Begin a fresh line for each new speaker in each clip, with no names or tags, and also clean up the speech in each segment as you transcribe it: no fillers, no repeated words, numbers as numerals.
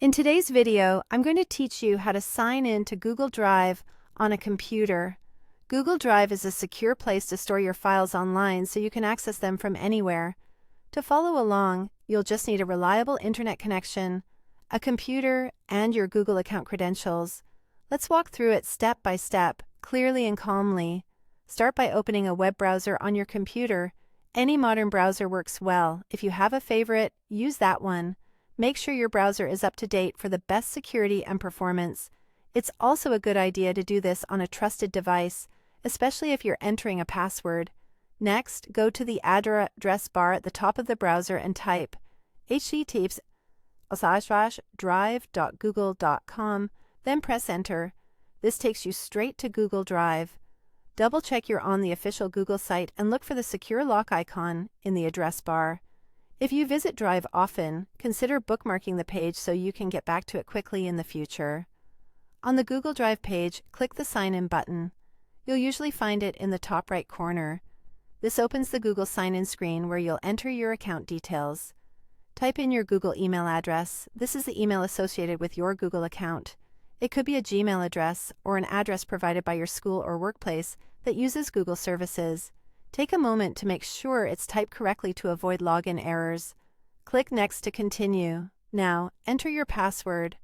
In today's video, I'm going to teach you how to sign in to Google Drive on a computer. Google Drive is a secure place to store your files online so you can access them from anywhere. To follow along, you'll just need a reliable internet connection, a computer, and your Google account credentials. Let's walk through it step by step, clearly and calmly. Start by opening a web browser on your computer. Any modern browser works well. If you have a favorite, use that one. Make sure your browser is up to date for the best security and performance. It's also a good idea to do this on a trusted device, especially if you're entering a password. Next, go to the address bar at the top of the browser and type https://drive.google.com, then press enter. This takes you straight to Google Drive. Double-check you're on the official Google site and look for the secure lock icon in the address bar. If you visit Drive often, consider bookmarking the page so you can get back to it quickly in the future. On the Google Drive page, click the Sign In button. You'll usually find it in the top right corner. This opens the Google Sign-In screen where you'll enter your account details. Type in your Google email address. This is the email associated with your Google account. It could be a Gmail address or an address provided by your school or workplace that uses Google services. Take a moment to make sure it's typed correctly to avoid login errors. Click Next to continue. Now, enter your password.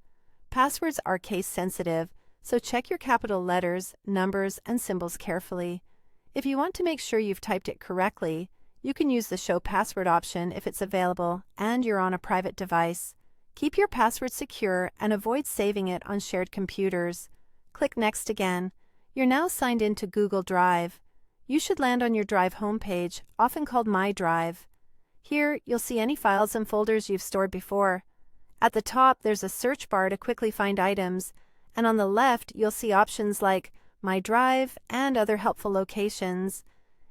Passwords are case sensitive, so check your capital letters, numbers, and symbols carefully. If you want to make sure you've typed it correctly, you can use the Show Password option if it's available and you're on a private device. Keep your password secure and avoid saving it on shared computers. Click Next again. You're now signed in to Google Drive. You should land on your Drive homepage, often called My Drive. Here, you'll see any files and folders you've stored before. At the top, there's a search bar to quickly find items, and on the left, you'll see options like My Drive and other helpful locations.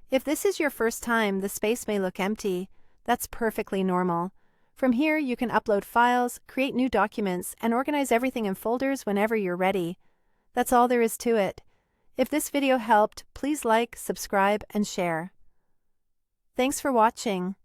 If this is your first time, the space may look empty. That's perfectly normal. From here, you can upload files, create new documents, and organize everything in folders whenever you're ready. That's all there is to it. If this video helped, please like, subscribe, and share. Thanks for watching.